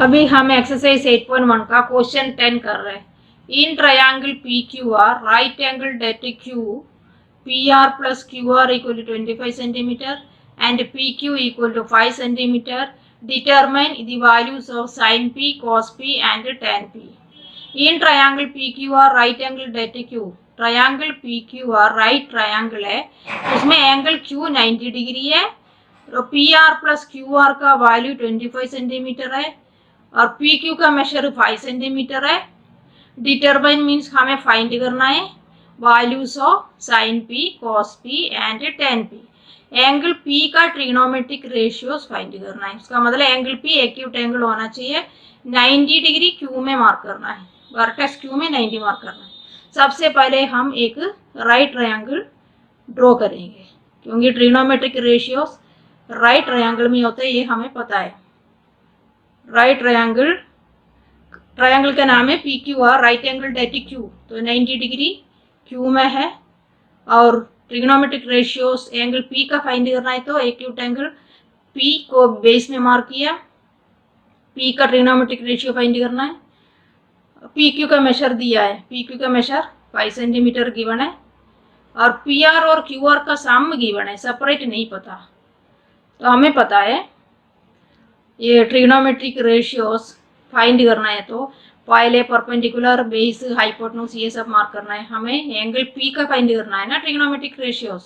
अभी हम एक्सरसाइज 8.1 का क्वेश्चन 10 कर रहे हैं। In triangle P Q R right angle at Q P R plus Q R equal to 25 centimetre and P Q equal to 5 centimetre determine the values of sine P cos P and tan P. In triangle P Q R right angle at Q, triangle P Q R right triangle है, उसमें angle Q 90 degree है, P R plus Q R का value 25 centimetre है और P Q का major 5 centimetre है। Determine means हमें find करना है values of sine P cos P and tan P. Angle P का ट्रिग्नोमेट्रिक रेशियोज फाइंड करना है। उसका मतलब एंगल पी एक्यूट एंगल होना चाहिए, 90 डिग्री क्यू में मार्क करना है, वर्टेक्स क्यू में 90 मार्क करना है। सबसे पहले हम एक राइट ट्रायंगल ड्रॉ करेंगे क्योंकि ट्रिग्नोमेट्रिक रेशियोज राइट ट्रायंगल में होते हैं, ये हमें पता है। राइट ट्रायंगल, ट्रायंगल का नाम है P Q R right angle at Q, तो 90 डिग्री क्यू में है और ट्रिग्नोमेट्रिक रेशियोज एंगल पी का फाइंड करना है, तो एक्यूट एंगल पी को बेस में मार्क किया, पी का ट्रिग्नोमेट्रिक रेशियो फाइंड करना है। पी क्यू का मेजर दिया है, पी क्यू का मेजर 5 सेंटीमीटर गिवन है और पी आर और क्यू आर का सम गिवन है, सेपरेट नहीं पता। तो हमें पता है ये ट्रिग्नोमेट्रिक रेशियोज फाइंड करना है, तो पहले परपेंडिकुलर बेस हाइपोटेन्यूज ये सब मार्क करना है। हमें एंगल पी का फाइंड करना है ना, ट्रिग्नोमेट्रिक रेशियोज,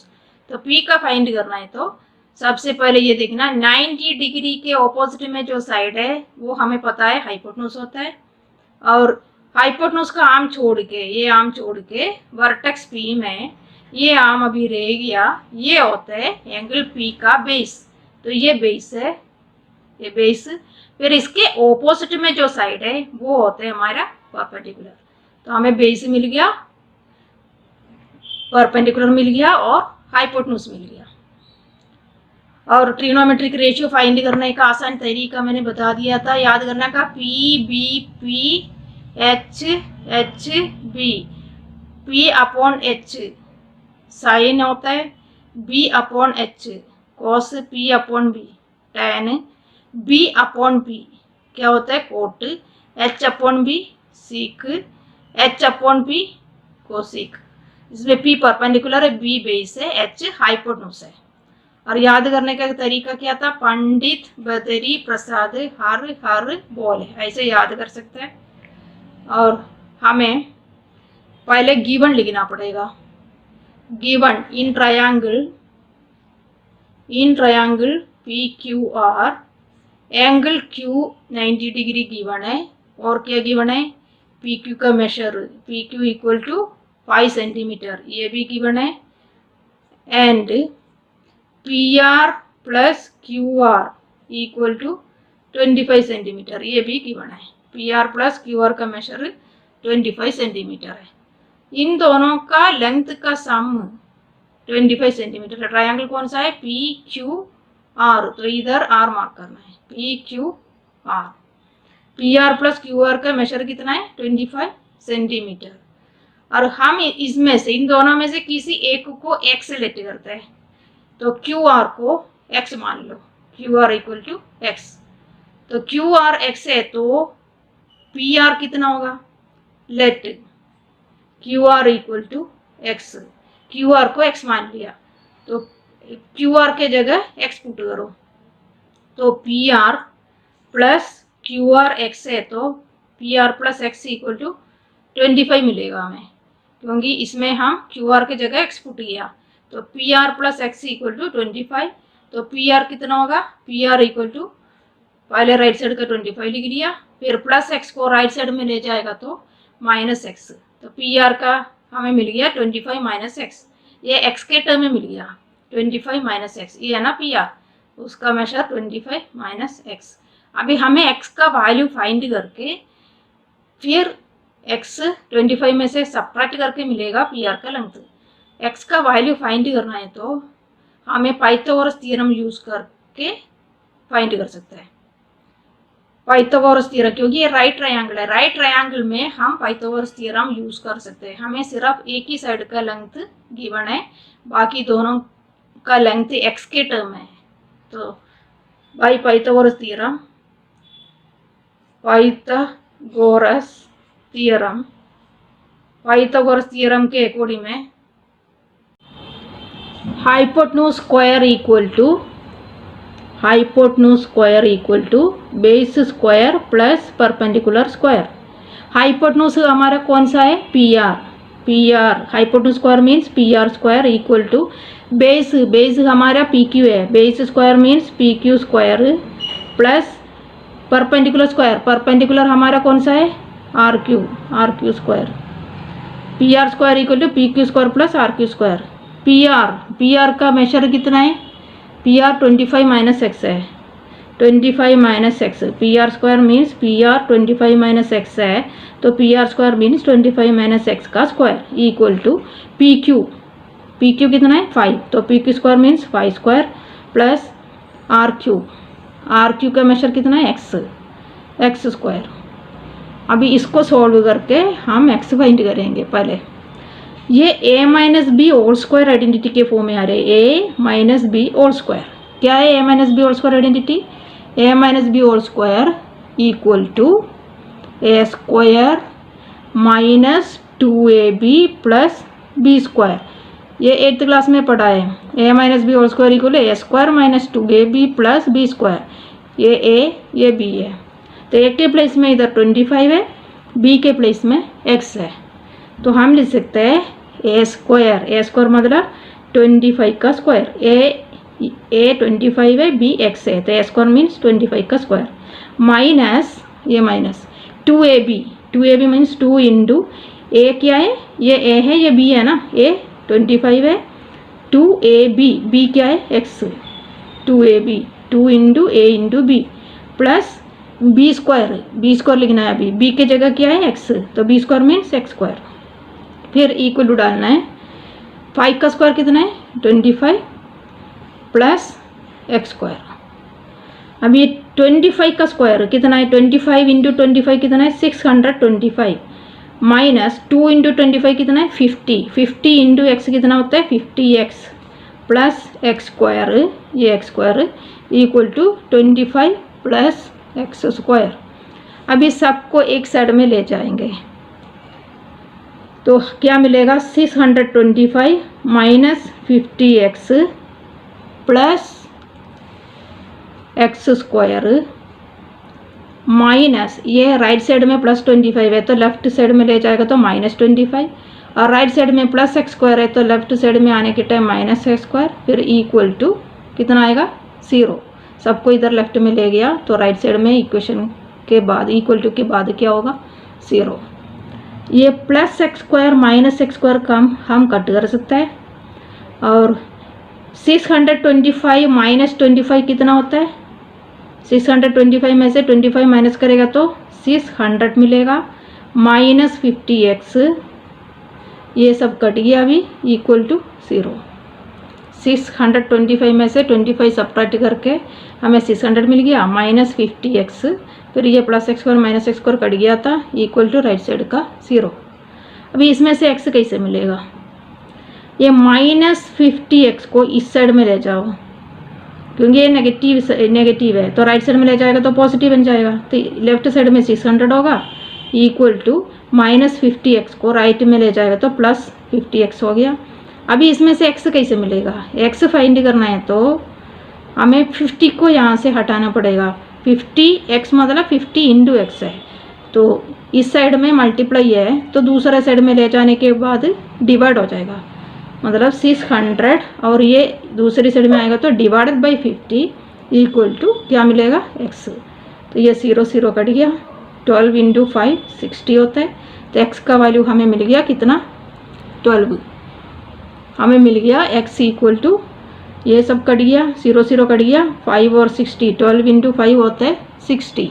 तो पी का फाइंड करना है। तो सबसे पहले ये देखना 90 डिग्री के ऑपोजिट में जो साइड है वो हमें पता है हाइपोटेन्यूज होता है और हाइपोटेन्यूज का आर्म छोड़ के, ये आर्म छोड़ के वर्टेक्स पी में ये आर्म अभी रह गया, ये होता है एंगल पी का बेस। तो ये बेस है, ये बेस, फिर इसके ऑपोजिट में जो साइड है वो होते हैं हमारा परपेंडिकुलर। तो हमें बेस मिल गया, परपेंडिकुलर मिल गया और हाइपोटेन्यूज मिल गया। और ट्रिग्नोमेट्रिक रेशियो फाइंड करने का आसान तरीका मैंने बता दिया था, याद करने का, P B P H H B, P upon H sine होता है, B upon H cos, P upon B tan, B upon P क्या होता है cot, H upon B sec, H upon P cosec. इसमें पी परपेंडिकुलर है, B base है, H hypotenuse है। और याद करने का तरीका क्या था, पंडित बदरी प्रसाद हर हर बोले, ऐसे याद कर सकते हैं। और हमें पहले गिवन लिखना पड़ेगा, given in triangle P Q R angle Q 90 degree given है और क्या गिवन है, पी क्यू का measure P Q equal to 5 centimetre ये भी गिवन है and P R plus Q R equal to 25 centimetre ये भी गिवन है। P R plus Q R का मेजर 25 सेंटीमीटर है। इन दोनों का लेंथ का सम 25 सेंटीमीटर है। ट्रायंगल कौन सा है, पी क्यू आर, तो इधर आर मार्क करना है, P Q are. P R plus Q R का मेजर कितना है 25 सेंटीमीटर। और हम इसमें से इन दोनों में से किसी एक को एक्स लेते करते हैं, तो क्यू आर को एक्स मान लो, Q R equal to X. तो क्यू आर एक्स है तो पी आर कितना होगा, let Q R equal to X, Q R को एक्स मान लिया तो क्यू आर के जगह एक्स पुट करो, तो P R plus Q R x है तो P R plus x equal to 25 मिलेगा हमें, क्योंकि इसमें हम क्यू आर के जगह एक्स पुट किया, तो P R plus x equal to 25। तो पी आर कितना होगा, पी आर इक्वल टू पहले राइट साइड का 25 लिख लिया, फिर प्लस एक्स को राइट साइड में ले जाएगा तो माइनस एक्स, तो पी आर का हमें मिल गया 25 माइनस एक्स, ये एक्स के टर्म में मिल गया 25 माइनस एक्स, ये है ना पी आर, उसका मेजर 25 माइनस एक्स। अभी हमें एक्स का वैल्यू फाइंड करके फिर एक्स 25 में से सब्ट्रैक्ट करके मिलेगा पी आर का लेंथ। एक्स का वैल्यू फाइंड करना है तो हमें पाइथागोरस थ्योरम यूज करके फाइंड कर सकते हैं। पाइथागोरस थ्योरम, क्योंकि ये राइट ट्रायंगल है, राइट ट्रायंगल में हम पाइथागोरस थ्योरम यूज कर सकते हैं। हमें सिर्फ एक ही साइड का लेंथ गिवन है, बाकी दोनों का लेंथ एक्स के टर्म है, तो by Pythagoras theorem Pythagoras theorem के अकॉर्डिंग में hypotenuse square equal to base square plus perpendicular square. Hypotenuse हमारा कौन सा है? P R. Hypotenuse square means P R square equal to base हमारा पी क्यू है, base square means P Q square plus perpendicular हमारा कौन सा है? R Q square. P R square equal to P Q square plus R Q square. P R का measure कितना है? P R 25 minus X है, 25 minus X. P R square means P R 25 minus X है, तो P R square means 25 minus X का square equal to P Q कितना है? 5, तो P Q square means 5 square plus R Q का measure कितना है? X square. अभी इसको सॉल्व करके हम एक्स फाइंड करेंगे। पहले ये a minus b whole square identity के फॉर्म में आ रहे हैं। a minus b whole square क्या है? a minus b whole square identity, a minus b whole square equal to a square minus 2ab plus b square. ये 8th class में पढ़ा है। a minus b whole square equal a square minus 2ab plus b square. ये a ये b है, तो a के place में इधर 25 है, b के प्लेस में x है, तो हम लिख सकते हैं a स्क्वायर मतलब 25 का स्क्वायर। a 25 है, b x है, तो a स्क्वायर मीन्स 25 का square minus 2ab means 2 into a क्या है? ये a है, ये b है ना, a 25 है, 2ab b क्या है? x, 2ab 2 into a into b plus b square लिखना है। अभी b की जगह क्या है? x, तो b square means x square. फिर इक्वल टू डालना है, 5 का स्क्वायर कितना है? 25 प्लस एक्स स्क्वायर। अब ये 25 का स्क्वायर कितना है? 25 इंटू 25 कितना है? 625 माइनस 2 इंटू 25 कितना है? 50 इंटू एक्स कितना होता है? 50x प्लस एक्स स्क्वायर, ये x square equal to 25 plus x square. अब इस सबको एक साइड में ले जाएंगे तो क्या मिलेगा? 625 minus 50x plus x square minus, ये राइट साइड में प्लस 25 है तो लेफ्ट साइड में ले जाएगा तो माइनस 25, और राइट साइड में प्लस एक्स स्क्वायर है तो लेफ्ट साइड में आने के टाइम माइनस एक्स स्क्वायर। फिर इक्वल टू कितना आएगा? 0। सबको इधर लेफ्ट में ले गया तो राइट साइड में इक्वेशन के बाद इक्वल टू के बाद क्या होगा? 0। ये plus x square minus x square का हम कट कर सकते हैं, और 625 माइनस 25 कितना होता है? 625 में से 25 माइनस करेगा तो 600 मिलेगा, माइनस 50x, ये सब कट गया अभी इक्वल टू 0। 625 में से 25 सब्ट्रैक्ट करके हमें 600 मिल गया, माइनस 50x, फिर ये plus x square minus x square cut गया था इक्वल टू राइट साइड का 0। अभी इसमें से x कैसे मिलेगा? ये माइनस 50x को इस साइड में ले जाओ, क्योंकि ये नेगेटिव है तो राइट साइड में ले जाएगा तो पॉजिटिव बन जाएगा, तो लेफ्ट साइड में 600 होगा इक्वल टू माइनस 50x को राइट में ले जाएगा तो प्लस 50x हो गया। अभी इसमें से x कैसे मिलेगा? x फाइंड करना है तो हमें 50 को यहाँ से हटाना पड़ेगा। 50x मतलब 50 इंटू एक्स है, तो इस साइड में मल्टीप्लाई है तो दूसरा साइड में ले जाने के बाद डिवाइड हो जाएगा, मतलब 600 और ये दूसरी साइड में आएगा तो डिवाइडेड बाई 50 इक्वल टू क्या मिलेगा? x। तो ये 0 कट गया, 12 इंटू 5 60 होता है, तो x का वैल्यू हमें मिल गया कितना? 12। हमें मिल गया x इक्वल टू, ये सब कट गया, 0 कट गया, 5 और 60, 12 इंटू 5 होता है 60,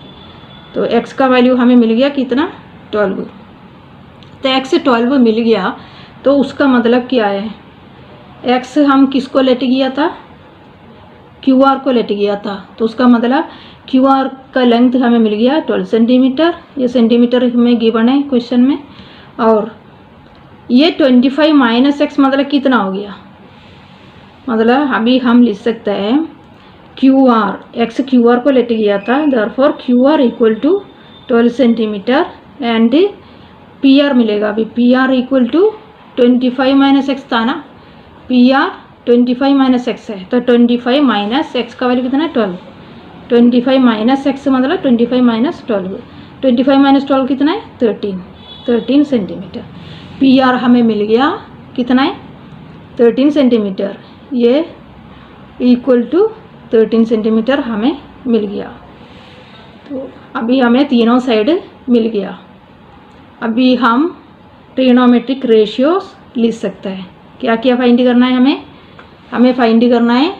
तो x का वैल्यू हमें मिल गया कितना? 12। तो x 12 मिल गया तो उसका मतलब क्या है? x हम किसको लेट गया था? QR को लेट गया था, तो उसका मतलब QR का लेंथ हमें मिल गया 12 सेंटीमीटर, ये सेंटीमीटर में गिवन है क्वेश्चन में, और ये 25 माइनस एक्स मतलब कितना हो गया? मतलब अभी हम लिख सकते हैं QR, x QR को लेट गया था, therefore QR equal to 12 centimetre and P R मिलेगा। अभी P R equal to 25 minus x था ना, पी आर 25 माइनस एक्स है, तो 25 माइनस एक्स का वैल्यू कितना है 12, 25 माइनस एक्स मतलब 25 माइनस 12, 25 माइनस 12 कितना है 13 सेंटीमीटर। पी आर हमें मिल गया कितना है 13 सेंटीमीटर, ये इक्वल टू 13 सेंटीमीटर हमें मिल गया। तो अभी हमें तीनों साइड मिल गया। अभी हम ट्रिग्नोमेट्रिक रेशियोज लिख सकते हैं। क्या क्या फाइंड करना है हमें फाइंड करना है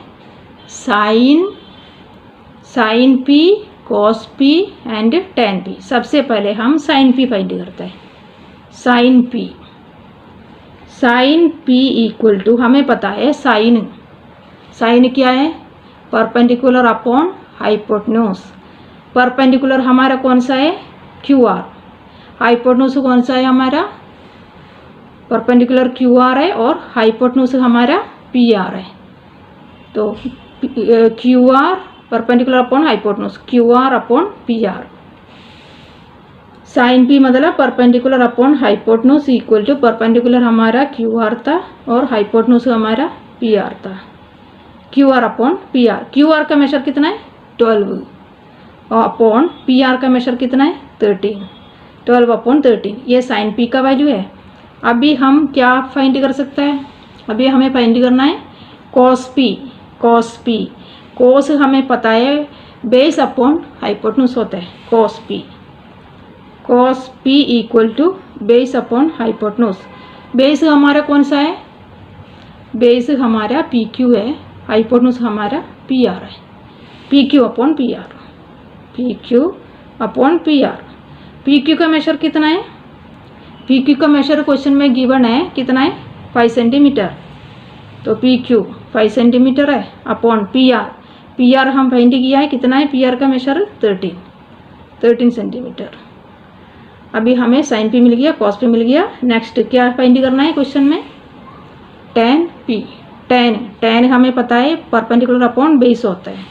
sine P, cos P and tan P. सबसे पहले हम साइन पी फाइंड करते हैं। साइन पी इक्वल टू, हमें पता है साइन क्या है, परपेंडिकुलर अपॉन हाइपोटेन्यूज। परपेंडिकुलर हमारा कौन सा है क्यू आर, हाइपोटेन्यूज कौन सा है हमारा, परपेंडिकुलर क्यू आर है और हाइपोटेन्यूज हमारा पी आर है। तो Q R perpendicular upon hypotenuse, Q R upon P R. Sine P मतलब perpendicular upon hypotenuse equal to perpendicular हमारा क्यू आर था और हाइपोटेन्यूज हमारा पी आर था। Q R upon P R, Q R का measure कितना है 12 upon P R का मेजर कितना है 13, 12 अपॉन 13, ये साइन पी का वैल्यू है। अभी हम क्या फाइंड कर सकते हैं, अभी हमें फाइंड करना है कॉस पी। कॉस हमें पता है बेस अपॉन हाइपोटेन्यूज होता है, cos P equal to base upon hypotenuse. Base हमारा कौन सा है, बेस हमारा पी क्यू है, हाइपोटेन्यूज हमारा पी आर है, P Q upon P R, P Q upon P R. P Q का मेजर कितना है, पी क्यू का मेजर क्वेश्चन में गिवन है कितना है 5 सेंटीमीटर, तो पी क्यू 5 सेंटीमीटर है upon P R, P R हम फाइंड किया है कितना है, पी आर का मेजर 13 सेंटीमीटर। अभी हमें साइन पी मिल गया, कॉस पी मिल गया। नेक्स्ट क्या फाइंड करना है क्वेश्चन में, टेन पी। टेन हमें पता है परपेंडिकुलर अपॉन बेस होता है,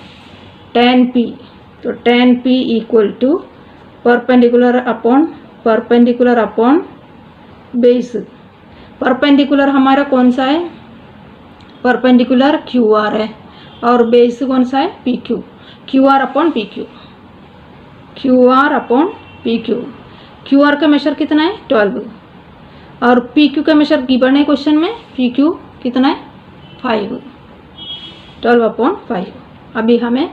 टेन पी, तो tan P equal to perpendicular upon base. Perpendicular हमारा कौन सा है, परपेंडिकुलर क्यू आर है और बेस कौन सा है P Q, Q R upon P Q, Q R upon P Q. Q R का मेजर कितना है 12 और पी क्यू का मेजर गिवन है क्वेश्चन में, पी क्यू कितना है 5, 12 अपॉन 5। अभी हमें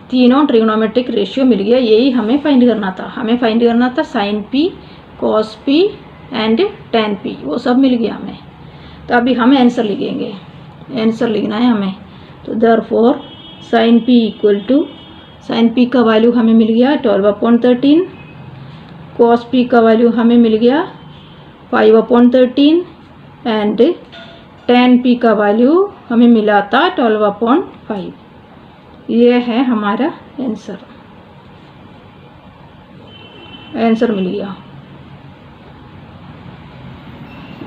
तीनों ट्रिग्नोमेट्रिक रेशियो मिल गया, यही हमें फाइंड करना था sine P, cos P and tan P, वो सब मिल गया हमें। तो अभी हमें आंसर लिखेंगे, आंसर लिखना है हमें। तो therefore sine P equal to, sine P का वैल्यू हमें मिल गया 12 अपॉन 13, कॉस पी का वैल्यू हमें मिल गया 5 अपॉन 13 एंड टेन पी का वैल्यू हमें मिला था 12 अपॉन 5। ये है हमारा आंसर मिल गया।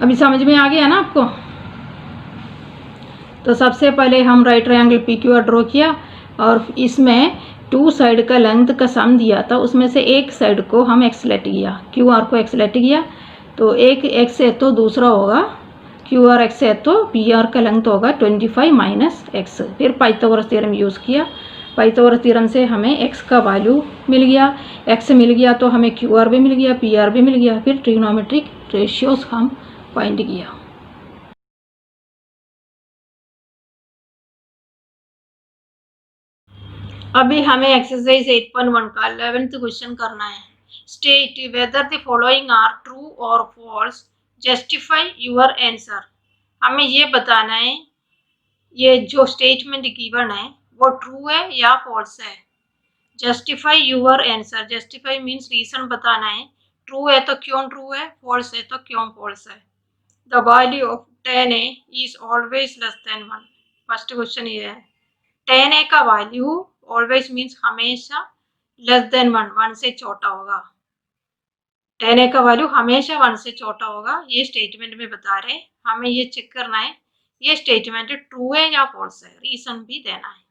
अभी समझ में आ गया ना आपको। तो सबसे पहले हम right triangle P Q are draw किया और इसमें 2 साइड का लेंथ का सम दिया था, उसमें से एक साइड को हम एक्सलेट किया, क्यू आर को एक्सलेट किया, तो एक एक्स है तो दूसरा होगा क्यू आर एक्स है तो पी आर का लेंथ होगा 25 माइनस एक्स। फिर पाइथागोरस थ्योरम यूज़ किया, पाइथागोरस थ्योरम से हमें एक्स का वैल्यू मिल गया, एक्स मिल गया तो हमें क्यू आर भी मिल गया, पी आर भी मिल गया। फिर ट्रिग्नोमेट्रिक रेशियोज हम फाइंड किया। अभी हमें एक्सरसाइज 8.1 का 11th क्वेश्चन करना है। State whether the following are true और फॉल्स, जस्टिफाई योर आंसर। हमें ये बताना है ये जो स्टेटमेंट गिवन है वो ट्रू है या फॉल्स है। Justify your answer, justify means reason बताना है, ट्रू है तो क्यों ट्रू है, फॉल्स है तो क्यों फॉल्स है। The value of 10a is always less than 1। First question ये है, 10a का वैल्यू ऑलवेज मीन्स हमेशा लेस देन 1 से छोटा होगा, 10a का वैल्यू हमेशा 1 से छोटा होगा, ये स्टेटमेंट में बता रहे। हमें ये चेक करना है ये स्टेटमेंट ट्रू है या फॉल्स है, रीजन भी देना है,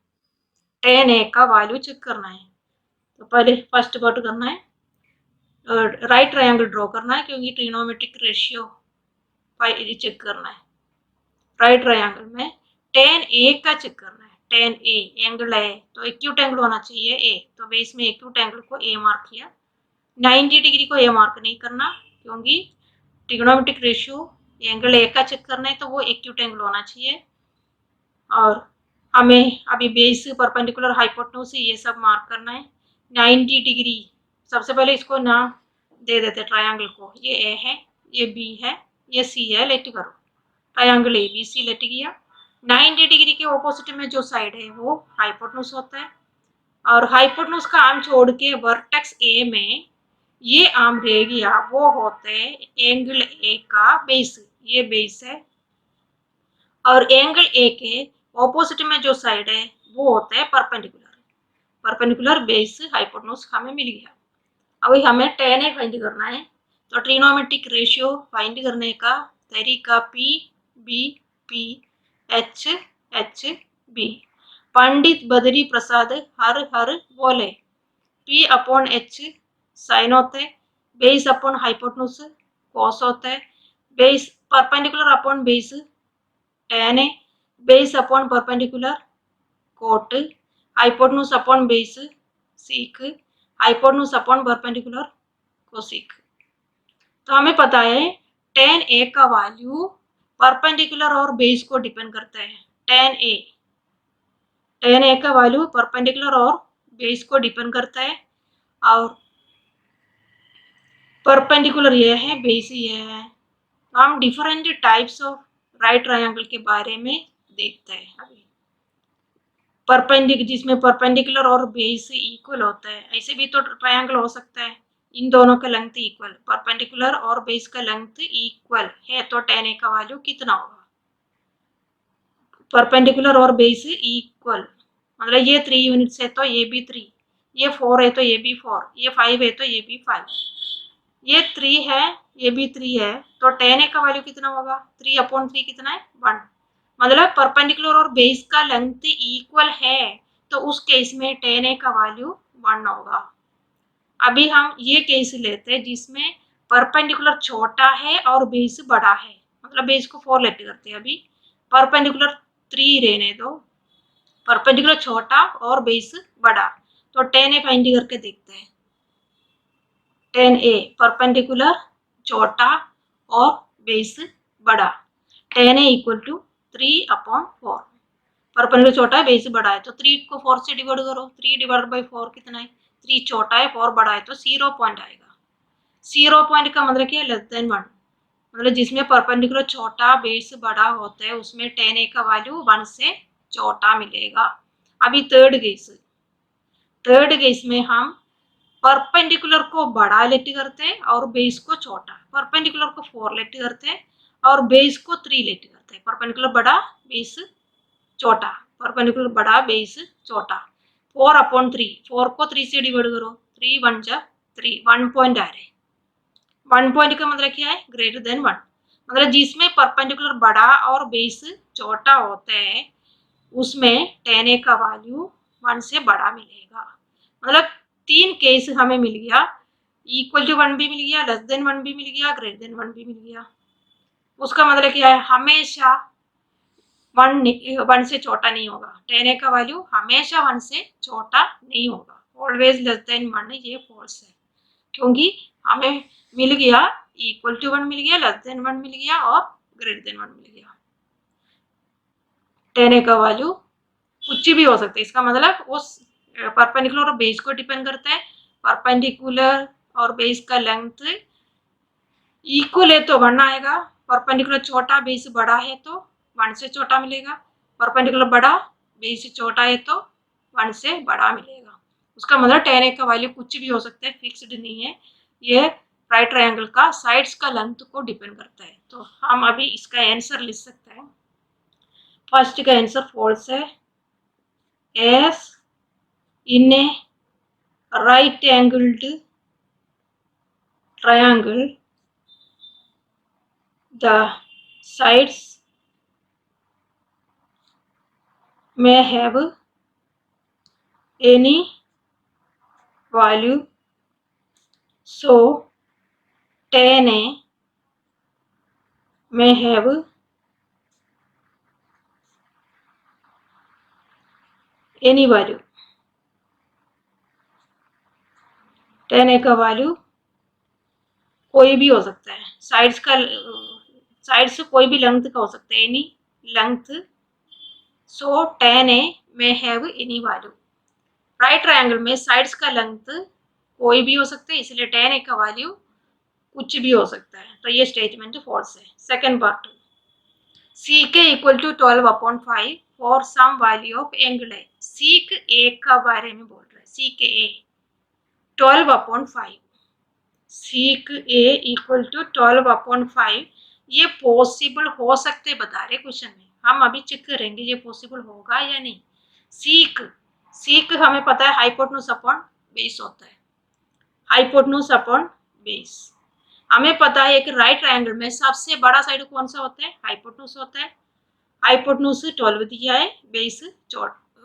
10a का वैल्यू चेक करना है। तो पहले फर्स्ट वर्ड करना है राइट ट्रायंगल ड्रॉ करना है, क्योंकि ट्रिग्नोमेट्रिक रेशियो चेक करना है। राइट ट्रायंगल में tan ए का चेक करना है। tan ए एंगल है तो एक्यूट एंगल होना चाहिए ए, तो बेस में एक्यूट एंगल को ए मार्क किया। 90 डिग्री को ए मार्क नहीं करना, क्योंकि ट्रिग्नोमेट्रिक रेशियो एंगल ए का चेक करना है तो वो एक्यूट एंगल होना चाहिए। और हमें अभी बेस, परपेंडिकुलर, हाइपोटेन्यूज ये सब मार्क करना है। 90 डिग्री सबसे पहले इसको नाम दे देते ट्रायंगल को, ये ए है, ये बी है, ये सी है, लेट करो। Triangle A B C let गया। 90 डिग्री के ऑपोजिट में जो साइड है वो हाइपोटेन्यूज होता है, और हाइपोटेन्यूज का आर्म छोड़ के वर्टेक्स ए में ये आर्म रह गया, वो होते हैं एंगल ए का बेस, ये बेस है। और एंगल ए के ऑपोजिट में जो साइड है वो होता है परपेंडिकुलर। परपेंडिकुलर बेस हाइपोटेन्यूज हमें मिल गया। अभी हमें tan ए फाइंड करना है, तो ट्रिग्नोमेट्रिक रेशियो फाइंड करने का तरीका P B P H H B. Pandit Badri Prasad हर हर बोले। पी अपॉन एच साइन होता है, बेस अपॉन हाइपोटेन्यूज कॉस होता है, base perpendicular upon base tan है, base upon perpendicular cot, hypotenuse upon base sec, hypotenuse upon perpendicular cosec. तो हमें पता है tan ए का वैल्यू परपेंडिकुलर और बेस को डिपेंड करता है। tan ए का वैल्यू परपेंडिकुलर और बेस को डिपेंड करता है, और परपेंडिकुलर ये है, बेस ये है। तो हम different types of right triangle के बारे में देखते हैं अभी। जिसमें परपेंडिकुलर और बेस इक्वल होता है, ऐसे भी तो ट्रायंगल हो सकता है इन दोनों का लेंथ इक्वल, परपेंडिकुलर और बेस का लेंथ इक्वल है, तो tan ए का वैल्यू कितना होगा? परपेंडिकुलर और बेस इक्वल, मतलब ये 3 यूनिट्स है तो ये भी 3, ये 4 है तो ये भी 4, ये 5 है तो ये भी 5, ये 3 है, ये भी 3 है, तो tan ए का वैल्यू कितना होगा? 3/3 कितना है? 1। मतलब परपेंडिकुलर और बेस का लेंथ इक्वल है, तो उस केस में tan ए का वैल्यू 1 होगा। अभी हम ये केस लेते हैं जिसमें परपेंडिकुलर छोटा है और बेस बड़ा है, मतलब बेस को 4 लेट करते हैं। अभी परपेंडिकुलर 3 रहने दो, परपेंडिकुलर छोटा और बेस बड़ा, तो tan ए फाइंड करके देखते हैं। tan ए परपेंडिकुलर छोटा और बेस बड़ा, tan A equal to 3/4। Perpendicular छोटा है, बेस बड़ा है, तो 3 को 4 से डिवाइड करो, 3 डिवाइड बाई 4 कितना है? 3 छोटा है, 4 बड़ा है, तो 0 पॉइंट आएगा। 0 पॉइंट का मतलब क्या है? Less than 1। मतलब जिसमें परपेंडिकुलर छोटा बेस बड़ा होता है उसमें tan ए का वैल्यू 1 से छोटा मिलेगा। अभी थर्ड केस में हम परपेंडिकुलर को बड़ा लेट करते हैं और बेस को छोटा, परपेंडिकुलर को 4 लेट करते हैं और बेस को 3 लेट करते हैं। परपेंडिकुलर बड़ा, बेस छोटा, परपेंडिकुलर बड़ा, बेस छोटा। 4/3, 4 को 3 से डिवाइड करो, 3 1 जा 3, 1 पॉइंट आ रहे। 1 पॉइंट का मतलब क्या है? Greater than 1। मतलब जिसमें परपेंडिकुलर बड़ा और बेस छोटा होता है उसमें tan ए का वैल्यू 1 से बड़ा मिलेगा। मतलब 3 केस हमें मिल गया, इक्वल टू 1 भी मिल गया, लेस देन 1 भी मिल गया, ग्रेटर देन 1 भी मिल गया। उसका मतलब क्या है? हमेशा 1 से छोटा नहीं होगा, tan ए का वैल्यू हमेशा 1 से छोटा नहीं होगा, ऑलवेज लेस देन 1, ये फॉल्स है, क्योंकि हमें मिल गया इक्वल टू 1 मिल गया, लेस देन 1 मिल गया और ग्रेटर देन 1 मिल गया। tan ए का वैल्यू कुछ भी हो सकता है, इसका मतलब उस परपेंडिकुलर और बेस को डिपेंड करता है। परपेंडिकुलर और बेस का लेंथ इक्वल है तो 1 आएगा, परपेंडिकुलर छोटा बेस बड़ा है तो 1 से छोटा मिलेगा, परपेंडिकुलर बड़ा बेस छोटा है तो 1 से बड़ा मिलेगा। उसका मतलब tan ए का वैल्यू कुछ भी हो सकता है, फिक्स्ड नहीं है, ये राइट ट्रायंगल का साइड्स का लेंथ को डिपेंड करता है। तो हम अभी इसका आंसर लिख सकते हैं। फर्स्ट का आंसर फॉल्स है। S in A right angled triangle the sides may have any value So tan A may have any value. tan A का वैल्यू कोई भी हो सकता है, साइड्स कोई भी लेंथ का हो सकता है, any length. So tan A may have any value. Right triangle में साइड्स का लेंथ कोई भी हो सकता है, इसलिए tan A का वैल्यू कुछ भी हो सकता है. तो ये स्टेटमेंट फॉल्स है. Second part, sec equal to 12/5 for some value of angle है. सीक ए का बारे में बोल रहे हैं. Sec A 12/5, sec A equal to 12/5. ये पॉसिबल हो सकते बता रहे क्वेश्चन में. हम अभी चेक करेंगे ये पॉसिबल होगा या नहीं. सीक सीक हमें पता है हाइपोटेन्यूज अपॉन बेस होता है. हाइपोटेन्यूज अपॉन बेस हमें पता है कि राइट ट्रायंगल में सबसे बड़ा साइड कौन सा होता है, हाइपोटेन्यूज होता है. हाइपोटेन्यूज 12 दिया है, बेस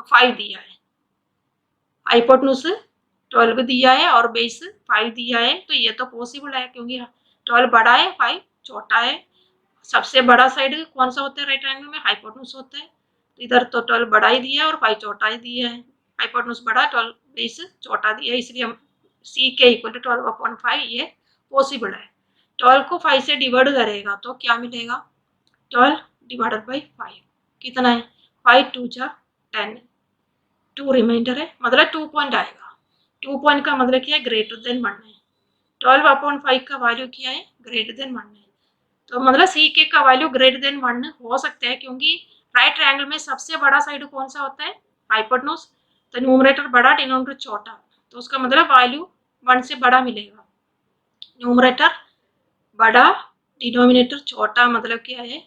5 दिया है. हाइपोटेन्यूज 12 दिया है और बेस 5 दिया है. तो ये तो पॉसिबल है क्योंकि 12 बड़ा है, 5 छोटा है. सबसे बड़ा साइड कौन सा होता है राइट ट्रायंगल में, हाइपोटेन्यूज होता है. तो इधर तो 12 बड़ा ही दिया है और 5 छोटा ही दिया है. हाइपोटेन्यूज बड़ा, 12 बेस छोटा दिया है, इसलिए हम सी के इक्वल टू 12/5 ये पॉसिबल है. 12 को 5 से डिवाइड करेगा तो क्या मिलेगा, 12 डिवाइडेड बाई 5 कितना है, 5 2 जा 10, 2 रिमाइंडर है, मतलब 2 पॉइंट आएगा. 2 पॉइंट का मतलब क्या है, ग्रेटर देन 1 है. 12/5 का वैल्यू क्या है, ग्रेटर देन 1 है. तो मतलब सी के का वैल्यू ग्रेटर देन 1 हो सकता है क्योंकि राइट ट्रायंगल में सबसे बड़ा साइड कौन सा होता है, हाइपोटेन्यूज. तो न्यूमरेटर बड़ा, डिनोमिनेटर छोटा, तो उसका मतलब वैल्यू 1 से बड़ा मिलेगा. न्यूमरेटर बड़ा, डिनोमिनेटर छोटा, मतलब क्या है,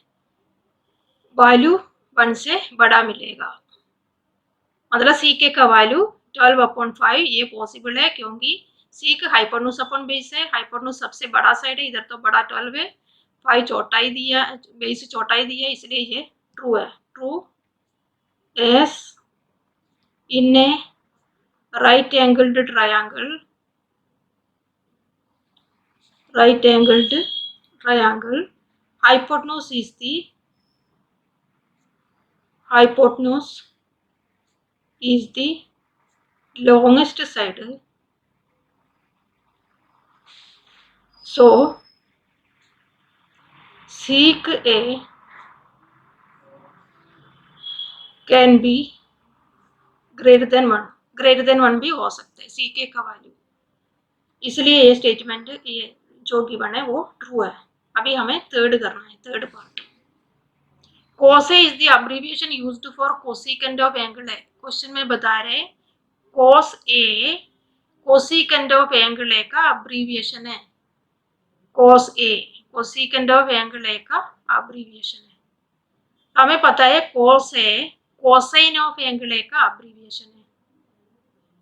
वैल्यू 1 से बड़ा मिलेगा. मतलब सी के का वैल्यू 12/5 ये पॉसिबल है क्योंकि सी का हाइपोटेन्यूज अपॉन बेस है. हाइपोटेन्यूज सबसे बड़ा साइड है, इधर तो बड़ा 12 है, 5 छोटा ही दिया, बेस छोटा ही दिया, इसलिए ये ट्रू है. True S in A right angled triangle, hypotenuse is the longest side. So sec A can be greater than 1. Greater than 1 भी हो सकता है सी के का वैल्यू. इसलिए ये स्टेटमेंट ये जो गिवन है वो ट्रू है. अभी हमें थर्ड करना है, थर्ड पार्ट. कोसे is the abbreviation used for cosecant of angle है. क्वेश्चन में बता रहे कोस ए कोसिकेंड ऑफ एंगल ए का अब्रीविएशन है. कोस ए कोसिकेंड ऑफ एंगल ए का अब्रीविएशन है. हमें पता है कोस ए कोसाइन ऑफ एंगल ए का अब्रीविएशन है.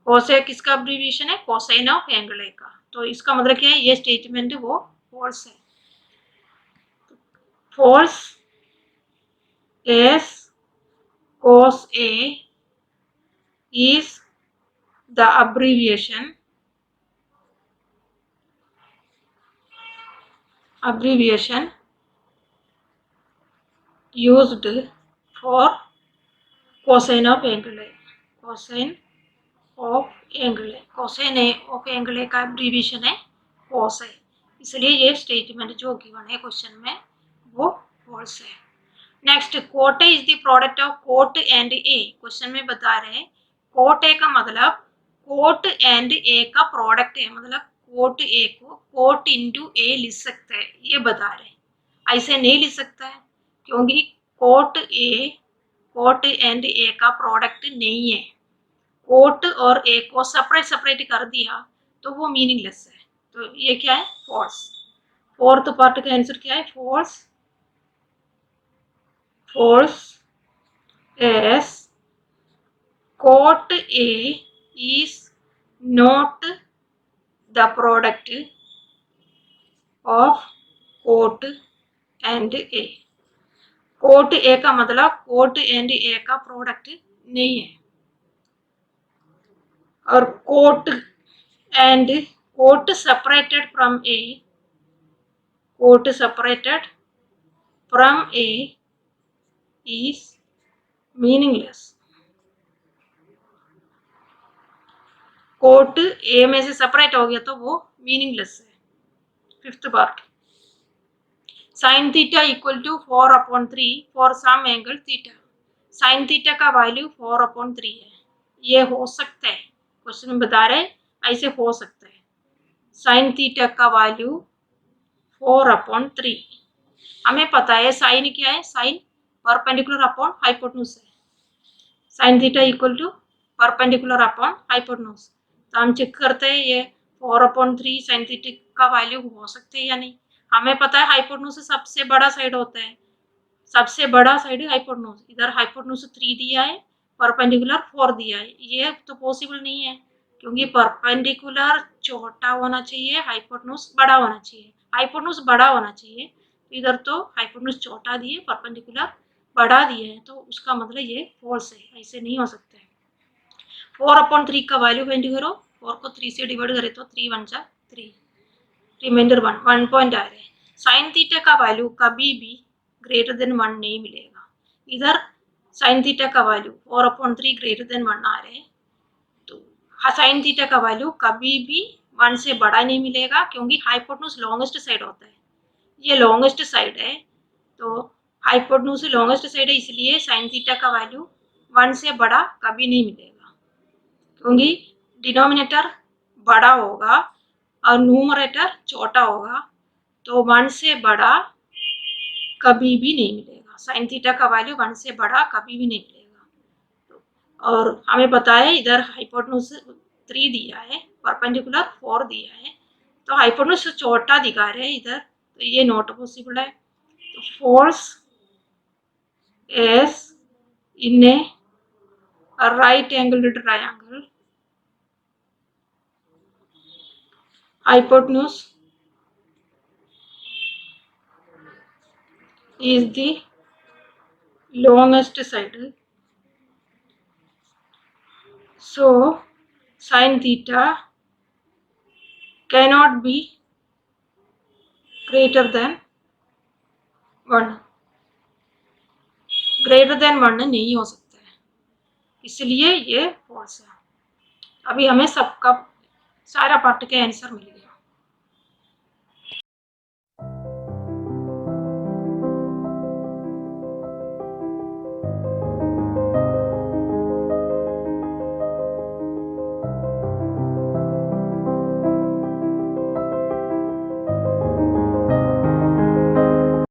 कोस ए किसका अब्रीविएशन है, कोसाइन ऑफ एंगल ए का. तो इसका मतलब क्या है, ये स्टेटमेंट वो फॉल्स है. False as cos A is the abbreviation used for cosine of angle A. cosine of angle A, cosine of angle A का abbreviation है cos A. इसलिए ये स्टेटमेंट जो गिवन है क्वेश्चन में वो फॉल्स है. Next, cot A is the product of cot and A. Question में बता रहे हैं कोट ए का मतलब कोट एंड ए का प्रोडक्ट है, मतलब कोट ए को कोट इंटू ए लिख सकते हैं, ये बता रहे हैं. ऐसे नहीं लिख सकता है क्योंकि कोट एंड ए का प्रोडक्ट नहीं है. कोट और ए को सेपरेट सेपरेट कर दिया तो वो मीनिंगलेस है. तो ये क्या है, फॉल्स. फोर्थ पार्ट का आंसर क्या है, false. False as coat A is not the product of coat and A. Cot A का मतलब कोट एंड ए का प्रोडक्ट नहीं है और cot and quote separated from A is meaningless. Cot A में से सेपरेट हो गया तो वो मीनिंगलेस है. Fifth part, sine theta equal to 4/3 for some angle theta. Sine theta का वैल्यू 4/3 है. ये हो सकता है, क्वेश्चन में बता रहे ऐसे हो सकता है. साइन थीटा का वैल्यू 4/3. हमें पता है साइन क्या है, साइन परपेंडिकुलर अपॉन हाइपोटेन्यूज है. Sine theta equal to perpendicular upon hypotenuse. तो हम चेक करते हैं ये 4/3 साइन थीटा का वैल्यू हो सकते हैं या नहीं. हमें पता है हाइपोटेन्यूज सबसे बड़ा साइड होता है, सबसे बड़ा साइड हाइपोटेन्यूज. इधर हाइपोटेन्यूज 3 दिया है, परपेंडिकुलर 4 दिया है. ये तो पॉसिबल नहीं है क्योंकि परपेंडिकुलर छोटा होना चाहिए, हाइपोटेन्यूज बड़ा होना चाहिए. हाइपोटेन्यूज बड़ा होना चाहिए, इधर तो हाइपोटेन्यूज छोटा दिए, परपेंडिकुलर बढ़ा दिए हैं, तो उसका मतलब ये फॉल्स है, ऐसे नहीं हो सकता है. 4/3 का वैल्यू फाइंड करो. 4 को 3 से डिवाइड करें तो 3 1 3, रिमाइंडर 1 पॉइंट आ रहे हैं. साइन थीटा का वैल्यू कभी भी ग्रेटर देन 1 नहीं मिलेगा. इधर साइन थीटा का वैल्यू 4/3 ग्रेटर देन 1 आ रहे हैं, तो साइन थीटा का वैल्यू कभी भी 1 से बड़ा नहीं मिलेगा क्योंकि हाइपोटेन्यूज लॉन्गेस्ट साइड होता है. ये लॉन्गेस्ट साइड है, तो हाइपोटेन्यूज लॉन्गेस्ट साइड है, इसलिए साइन थीटा का वैल्यू 1 से बड़ा कभी नहीं मिलेगा क्योंकि डिनोमिनेटर बड़ा होगा और न्यूमरेटर छोटा होगा, तो 1 से बड़ा कभी भी नहीं मिलेगा. साइन थीटा का वैल्यू 1 से बड़ा कभी भी नहीं मिलेगा. और हमें पता है इधर हाइपोटेन्यूज 3 दिया है, परपेंडिकुलर 4 दिया है, तो हाइपोटेन्यूज छोटा दिखा रहे हैं इधर, तो ये नॉट पॉसिबल है. तो false as in a right angled triangle, hypotenuse is the longest side, so sin theta cannot be greater than 1. Greater than 1 नहीं हो सकता है, इसलिए ये फॉल्स है. अभी हमें सबका सारा पार्ट के आंसर मिल गया.